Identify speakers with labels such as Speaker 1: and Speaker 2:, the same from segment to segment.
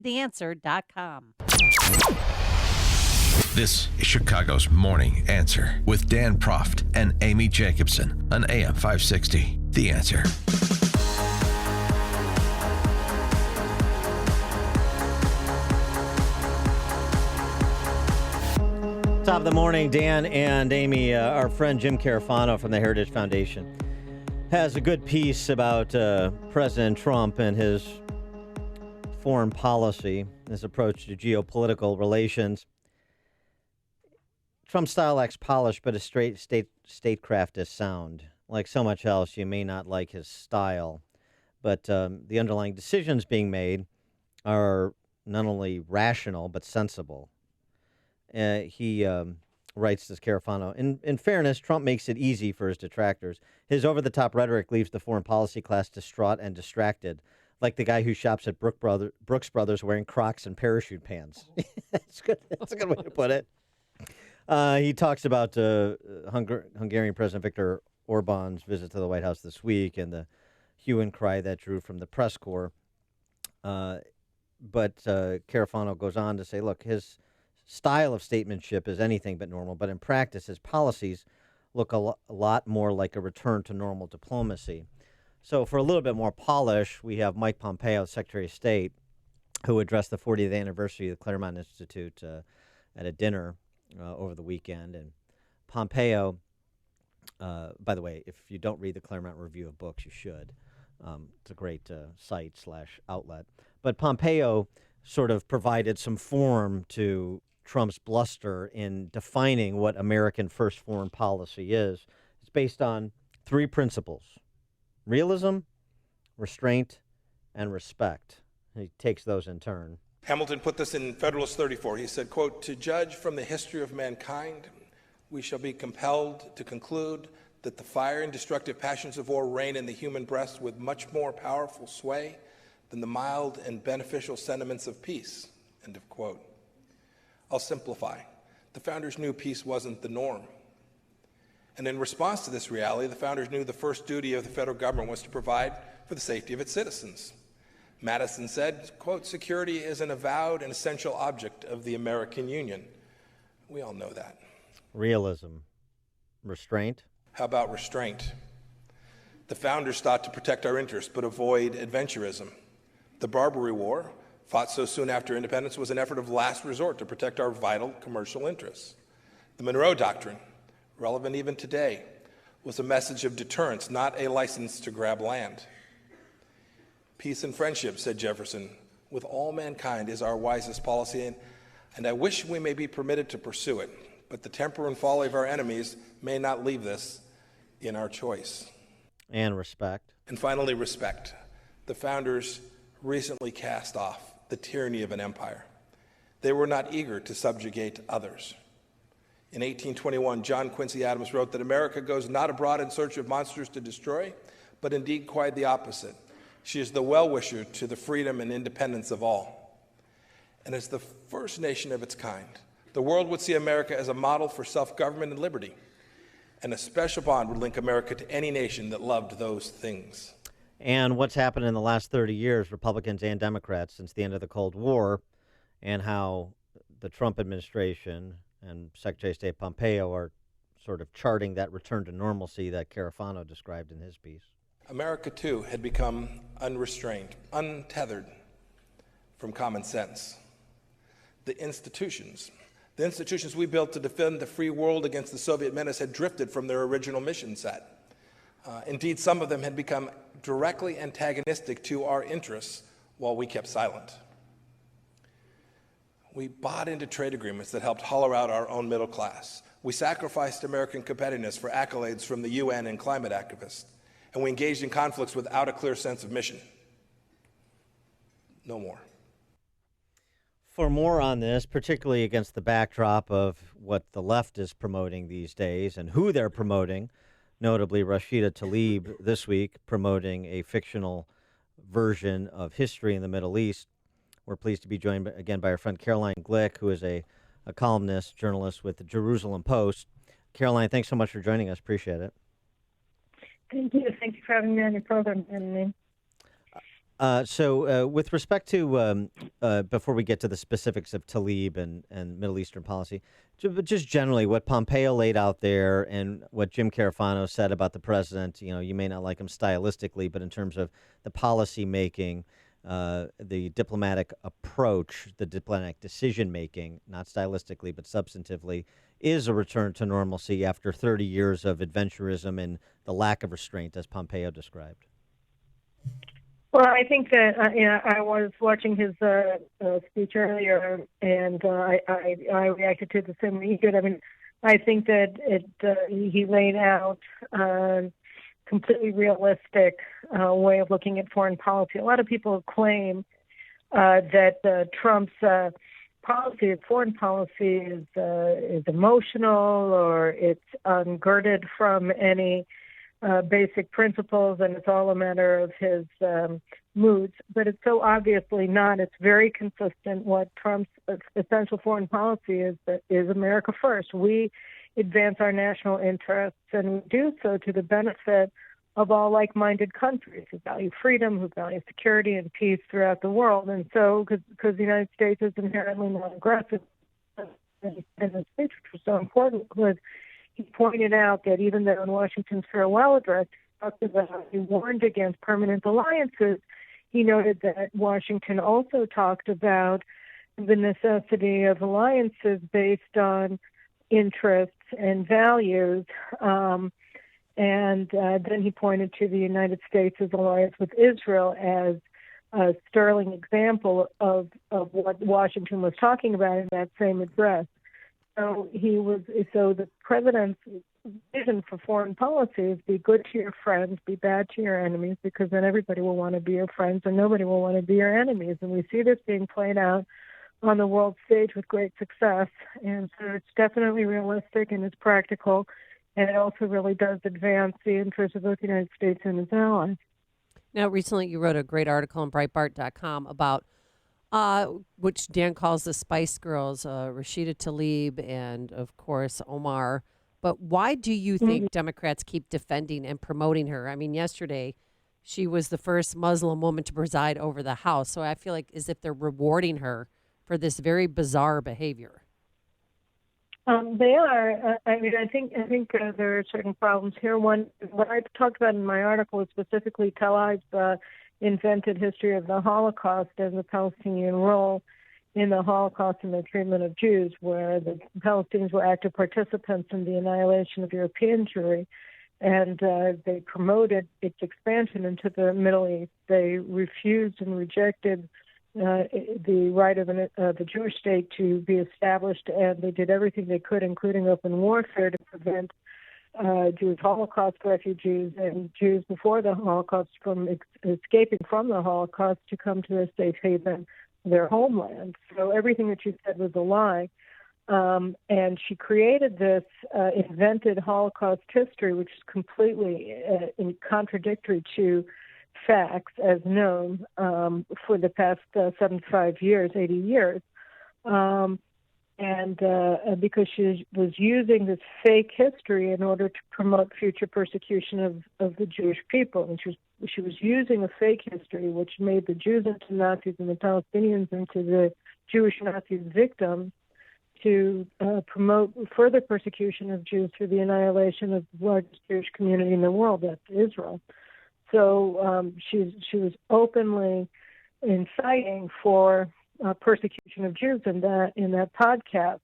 Speaker 1: theanswer.com.
Speaker 2: This is Chicago's Morning Answer with Dan Proft and Amy Jacobson on AM 560. The Answer.
Speaker 3: Top of the morning, Dan and Amy. Our friend Jim Carafano from the Heritage Foundation has a good piece about President Trump and his foreign policy, his approach to geopolitical relations. Trump's style lacks polish, but his straight statecraft is sound. Like so much else, you may not like his style, but the underlying decisions being made are not only rational, but sensible. He writes, this Carafano, in fairness, Trump makes it easy for his detractors. His over-the-top rhetoric leaves the foreign policy class distraught and distracted, like the guy who shops at Brooks Brothers wearing Crocs and parachute pants. That's good. That's a good way to put it. He talks about Hungarian President Viktor Orban's visit to the White House this week and the hue and cry that drew from the press corps. But Carafano goes on to say, look, his style of statesmanship is anything but normal, but in practice, his policies look a lot more like a return to normal diplomacy. So for a little bit more polish, we have Mike Pompeo, Secretary of State, who addressed the 40th anniversary of the Claremont Institute at a dinner over the weekend. And Pompeo, by the way, if you don't read the Claremont Review of Books, you should. It's a great site/outlet. But Pompeo sort of provided some form to Trump's bluster in defining what American first foreign policy is. It's based on three principles: realism, restraint, and respect. He takes those in turn.
Speaker 4: Hamilton put this in Federalist 34. He said, quote, "To judge from the history of mankind, we shall be compelled to conclude that the fire and destructive passions of war reign in the human breast with much more powerful sway than the mild and beneficial sentiments of peace," end of quote. I'll simplify. The founders knew peace wasn't the norm. And in response to this reality, the founders knew the first duty of the federal government was to provide for the safety of its citizens. Madison said, quote, "Security is an avowed and essential object of the American Union." We all know that.
Speaker 3: Realism. Restraint.
Speaker 4: How about restraint? The founders sought to protect our interests but avoid adventurism. The Barbary War, fought so soon after independence, was an effort of last resort to protect our vital commercial interests. The Monroe Doctrine, relevant even today, was a message of deterrence, not a license to grab land. Peace and friendship, said Jefferson, with all mankind is our wisest policy, and I wish we may be permitted to pursue it, but the temper and folly of our enemies may not leave this in our choice.
Speaker 3: And respect.
Speaker 4: And finally, respect. The founders recently cast off the tyranny of an empire. They were not eager to subjugate others. In 1821, John Quincy Adams wrote that America goes not abroad in search of monsters to destroy, but indeed quite the opposite. She is the well-wisher to the freedom and independence of all. And as the first nation of its kind, the world would see America as a model for self-government and liberty, and a special bond would link America to any nation that loved those things.
Speaker 3: And what's happened in the last 30 years, Republicans and Democrats, since the end of the Cold War, and how the Trump administration and Secretary of State Pompeo are sort of charting that return to normalcy that Carafano described in his piece.
Speaker 4: America, too, had become unrestrained, untethered from common sense. The institutions we built to defend the free world against the Soviet menace had drifted from their original mission set. Indeed, some of them had become directly antagonistic to our interests while we kept silent. We bought into trade agreements that helped hollow out our own middle class. We sacrificed American competitiveness for accolades from the UN and climate activists. And we engaged in conflicts without a clear sense of mission. No more.
Speaker 3: For more on this, particularly against the backdrop of what the left is promoting these days and who they're promoting, notably Rashida Tlaib this week promoting a fictional version of history in the Middle East, we're pleased to be joined again by our friend Caroline Glick, who is a columnist, journalist with the Jerusalem Post. Caroline, thanks so much for joining us. Appreciate it.
Speaker 5: Thank you. Thank you for having me on your program.
Speaker 3: With respect to, before we get to the specifics of Tlaib and Middle Eastern policy, but just generally what Pompeo laid out there and what Jim Carafano said about the president, you may not like him stylistically, but in terms of the policy making, the diplomatic approach, the diplomatic decision making, not stylistically, but substantively, is a return to normalcy after 30 years of adventurism and the lack of restraint, as Pompeo described.
Speaker 1: Well, I think that I was watching his speech earlier, and I reacted to it the same way he did. I mean, I think that he laid out a completely realistic way of looking at foreign policy. A lot of people claim that Trump's foreign policy is emotional, or it's ungirded from any basic principles, and it's all a matter of his moods. But it's so obviously not. It's very consistent. What Trump's essential foreign policy is America first. We advance our national interests, and we do so to the benefit of all like-minded countries who value freedom, who value security and peace throughout the world. And so, because the United States is inherently non-aggressive, and the speech, which was so important, was he pointed out that even though in Washington's farewell address he warned against permanent alliances, he noted that Washington also talked about the necessity of alliances based on interests and values. And then he pointed to the United States' alliance with Israel as a sterling example of what Washington was talking about in that same address. So the president's vision for foreign policy is be good to your friends, be bad to your enemies, because then everybody will want to be your friends and nobody will want to be your enemies. And we see this being played out on the world stage with great success. And so it's definitely realistic and it's practical, and it also really does advance the interests of both the United States and its allies.
Speaker 5: Now, recently you wrote a great article on Breitbart.com about which Dan calls the Spice Girls, Rashida Tlaib and, of course, Omar. But why do you think Democrats keep defending and promoting her? I mean, yesterday she was the first Muslim woman to preside over the House. So I feel like as if they're rewarding her for this very bizarre behavior.
Speaker 1: They are. I think there are certain problems here. One, what I talked about in my article is specifically Tlaib's invented history of the Holocaust and the Palestinian role in the Holocaust and the treatment of Jews, where the Palestinians were active participants in the annihilation of European Jewry, and they promoted its expansion into the Middle East. They refused and rejected the right of the Jewish state to be established, and they did everything they could, including open warfare, to prevent Jewish Holocaust refugees and Jews before the Holocaust from escaping from the Holocaust to come to a safe haven, their homeland. So everything that she said was a lie. And she created this invented Holocaust history, which is completely contradictory to facts as known for the past 75 years, 80 years. And because she was using this fake history in order to promote future persecution of the Jewish people. And she was using a fake history which made the Jews into Nazis and the Palestinians into the Jewish Nazis victims to promote further persecution of Jews through the annihilation of the largest Jewish community in the world, that's Israel. So she was openly inciting for persecution of Jews in that podcast.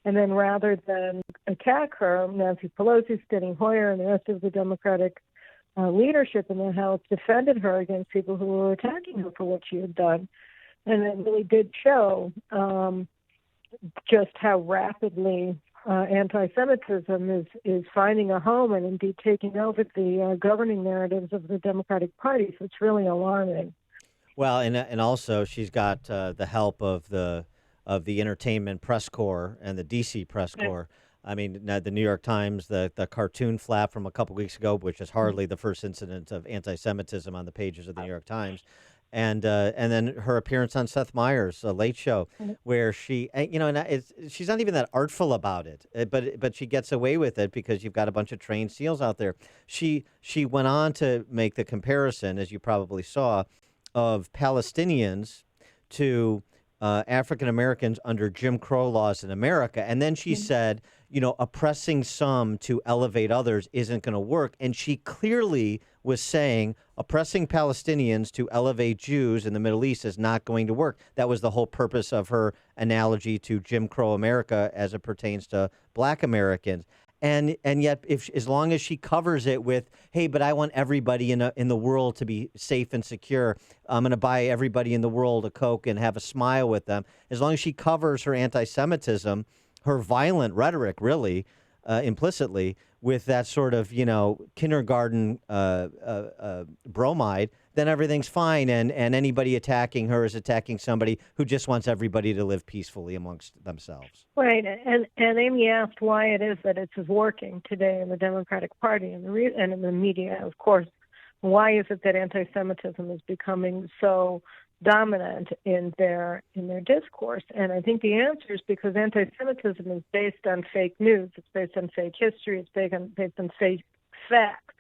Speaker 1: And then rather than attack her, Nancy Pelosi, Steny Hoyer, and the rest of the Democratic leadership in the House defended her against people who were attacking her for what she had done. And it really did show just how rapidly anti-Semitism is finding a home and indeed taking over the governing narratives of the Democratic Party. So it's really alarming.
Speaker 3: Well, and also she's got the help of the entertainment press corps and the DC press corps. I mean, the New York Times, the cartoon flap from a couple weeks ago, which is hardly the first incident of anti-Semitism on the pages of the New York Times. And then her appearance on Seth Meyers' Late Show, where she, she's not even that artful about it, but she gets away with it because you've got a bunch of trained SEALs out there. She went on to make the comparison, as you probably saw, of Palestinians to African Americans under Jim Crow laws in America. And then she said, oppressing some to elevate others isn't going to work. And she clearly was saying oppressing Palestinians to elevate Jews in the Middle East is not going to work. That was the whole purpose of her analogy to Jim Crow America as it pertains to Black Americans. And yet, as long as she covers it with, hey, but I want everybody in the world to be safe and secure. I'm going to buy everybody in the world a Coke and have a smile with them. As long as she covers her anti-Semitism, her violent rhetoric, really, implicitly, with that sort of, kindergarten bromide, then everything's fine. And anybody attacking her is attacking somebody who just wants everybody to live peacefully amongst themselves.
Speaker 1: Right. And Amy asked why it is that it's working today in the Democratic Party and in the media, of course. Why is it that anti-Semitism is becoming so dominant in their discourse? And I think the answer is because anti-Semitism is based on fake news. It's based on fake history. It's based on fake facts.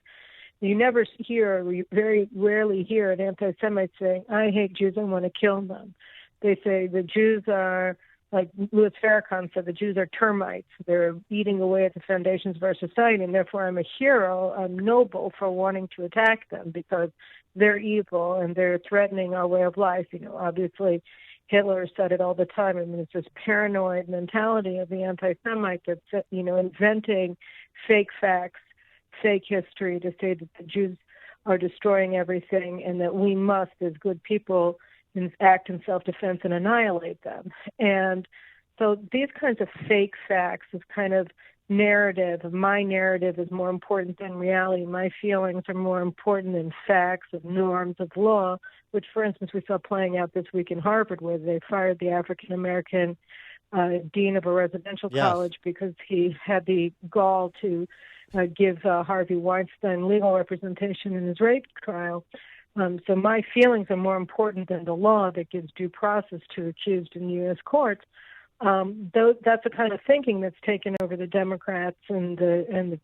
Speaker 1: You never hear, or you very rarely hear an anti-Semite saying, I hate Jews, I want to kill them. They say the Jews are, like Louis Farrakhan said, the Jews are termites. They're eating away at the foundations of our society, and therefore I'm a hero, I'm noble for wanting to attack them because they're evil and they're threatening our way of life. Obviously, Hitler said it all the time. I mean, it's this paranoid mentality of the anti-Semite that's, inventing fake facts, fake history to say that the Jews are destroying everything and that we must, as good people, act in self-defense and annihilate them. And so these kinds of fake facts, this kind of narrative, my narrative is more important than reality, my feelings are more important than facts of norms of law, which, for instance, we saw playing out this week in Harvard, where they fired the African-American dean of a residential college because he had the gall to give Harvey Weinstein legal representation in his rape trial. So my feelings are more important than the law that gives due process to accused in U.S. courts. That's the kind of thinking that's taken over the Democrats and the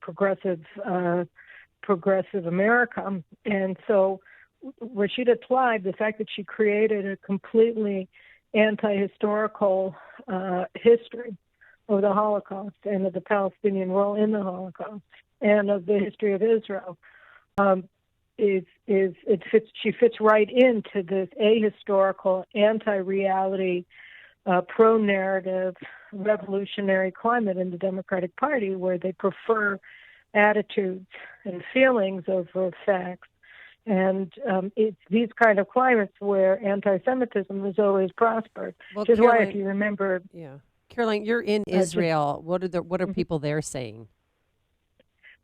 Speaker 1: progressive America. And so Rashida Tlaib, the fact that she created a completely anti-historical history of the Holocaust and of the Palestinian role in the Holocaust and of the history of Israel, she fits right into this ahistorical, anti-reality, pro-narrative, revolutionary climate in the Democratic Party, where they prefer attitudes and feelings over facts. And it's these kind of climates where anti-Semitism has always prospered.
Speaker 5: Well,
Speaker 1: Which is why, if you remember,
Speaker 5: Caroline, you're in Israel. What are people there saying?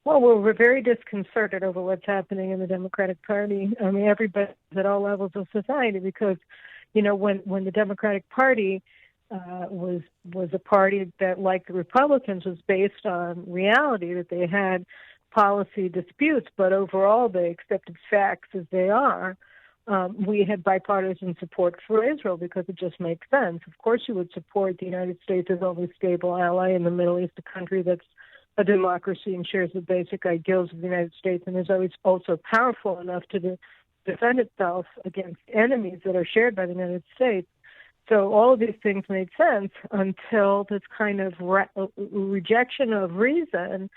Speaker 1: Well, we're very disconcerted over what's happening in the Democratic Party. I mean, everybody at all levels of society, because, when the Democratic Party was a party that, like the Republicans, was based on reality, that they had policy disputes, but overall they accepted facts as they are. We had bipartisan support for Israel because it just makes sense. Of course, you would support the United States as only stable ally in the Middle East, a country that's a democracy and shares the basic ideals of the United States, and is always also powerful enough to defend itself against enemies that are shared by the United States. So all of these things made sense until this kind of rejection of reason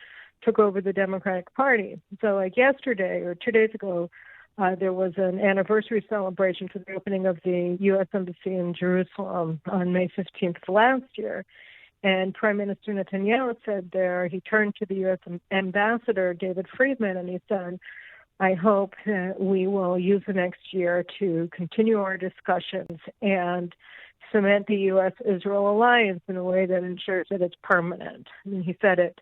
Speaker 1: took over the Democratic Party. So like yesterday or 2 days ago, there was an anniversary celebration for the opening of the U.S. Embassy in Jerusalem on May 15th of last year. And Prime Minister Netanyahu said there, he turned to the U.S. Ambassador, David Friedman, and he said, I hope that we will use the next year to continue our discussions and cement the U.S.-Israel alliance in a way that ensures that it's permanent. I mean, he said it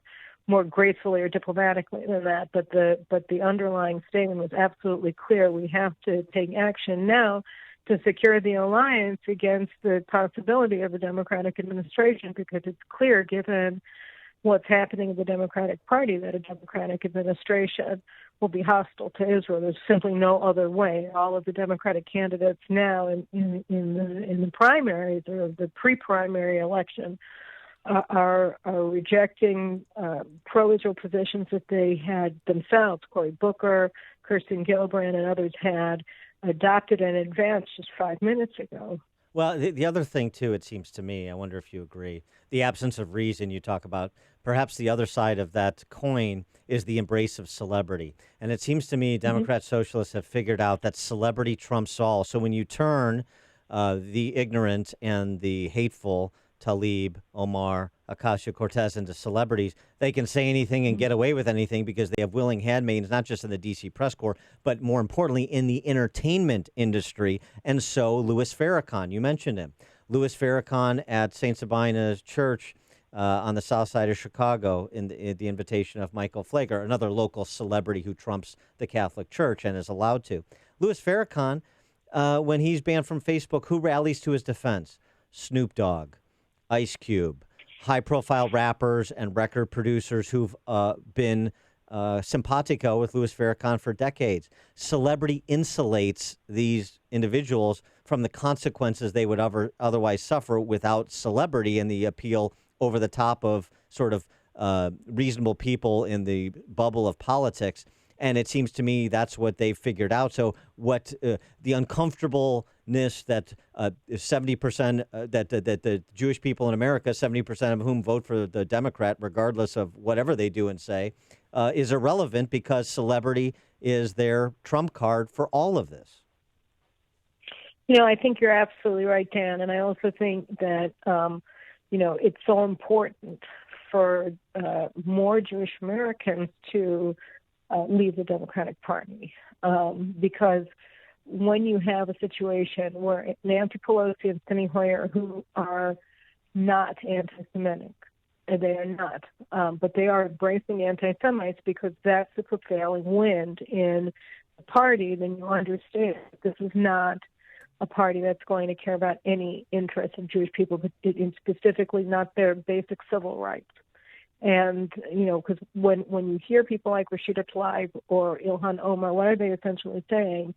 Speaker 1: more gracefully or diplomatically than that, but the underlying statement was absolutely clear. We have to take action now to secure the alliance against the possibility of a Democratic administration, because it's clear, given what's happening in the Democratic Party, that a Democratic administration will be hostile to Israel. There's simply no other way. All of the Democratic candidates now in the primaries or the pre-primary election are rejecting pro-Israel positions that they had themselves. Cory Booker, Kirsten Gillibrand, and others had adopted and advanced just 5 minutes ago.
Speaker 3: Well, the other thing, too, it seems to me, I wonder if you agree, the absence of reason you talk about, perhaps the other side of that coin is the embrace of celebrity. And it seems to me Democrat socialists have figured out that celebrity trumps all. So when you turn the ignorant and the hateful Tlaib, Omar, Ocasio-Cortez into celebrities, they can say anything and get away with anything because they have willing handmaidens, not just in the D.C. press corps, but more importantly in the entertainment industry. And so Louis Farrakhan, you mentioned him. Louis Farrakhan at St. Sabina's Church on the south side of Chicago in the invitation of Michael Flager, another local celebrity who trumps the Catholic Church and is allowed to. Louis Farrakhan, when he's banned from Facebook, who rallies to his defense? Snoop Dogg, Ice Cube, high-profile rappers and record producers who've been simpatico with Louis Farrakhan for decades. Celebrity insulates these individuals from the consequences they would otherwise suffer without celebrity and the appeal over the top of sort of reasonable people in the bubble of politics. And it seems to me that's what they've figured out. So what the uncomfortableness that 70% that the Jewish people in America, 70% of whom vote for the Democrat, regardless of whatever they do and say, is irrelevant because celebrity is their trump card for all of this.
Speaker 1: I think you're absolutely right, Dan. And I also think that, it's so important for more Jewish Americans to leave the Democratic Party because when you have a situation where Nancy Pelosi and Steny Hoyer, who are not anti-Semitic, they are not, but they are embracing anti-Semites because that's the prevailing wind in the party, then you understand this is not a party that's going to care about any interests of Jewish people, but specifically not their basic civil rights. And, because when you hear people like Rashida Tlaib or Ilhan Omar, what are they essentially saying?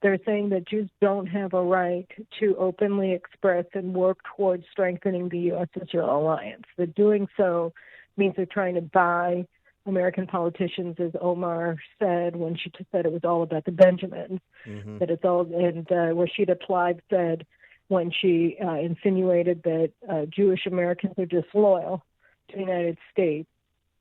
Speaker 1: They're saying that Jews don't have a right to openly express and work towards strengthening the U.S.-Israel alliance. That doing so means they're trying to buy American politicians, as Omar said when she said it was all about the Benjamins, that it's all, and Rashida Tlaib said when she insinuated that Jewish Americans are disloyal to the United States,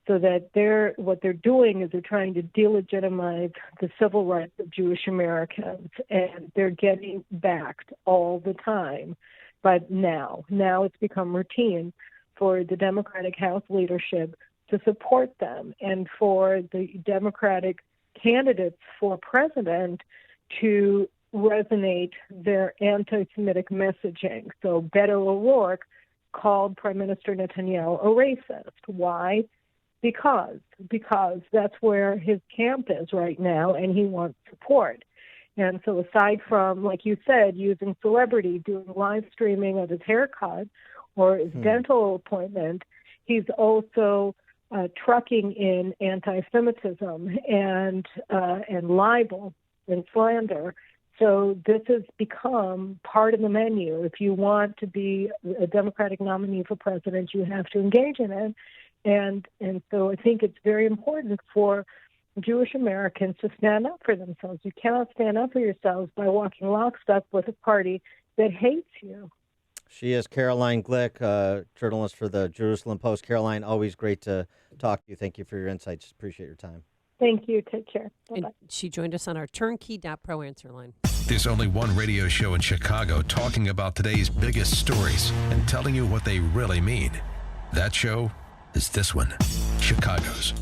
Speaker 1: so that what they're doing is they're trying to delegitimize the civil rights of Jewish Americans, and they're getting backed all the time. But now it's become routine for the Democratic House leadership to support them and for the Democratic candidates for president to resonate their anti-Semitic messaging. So Beto O'Rourke called Prime Minister Netanyahu a racist. Why? Because that's where his camp is right now, and he wants support. And so aside from, like you said, using celebrity, doing live streaming of his haircut or his dental appointment, he's also trucking in anti-Semitism and libel and slander. So this has become part of the menu. If you want to be a Democratic nominee for president, you have to engage in it. And so I think it's very important for Jewish Americans to stand up for themselves. You cannot stand up for yourselves by walking lockstep with a party that hates you.
Speaker 3: She is Caroline Glick, journalist for the Jerusalem Post. Caroline, always great to talk to you. Thank you for your insights. Appreciate your time.
Speaker 1: Thank you. Take care. Bye-bye.
Speaker 5: And she joined us on our turnkey.pro answer line.
Speaker 2: There's only one radio show in Chicago talking about today's biggest stories and telling you what they really mean. That show is this one, Chicago's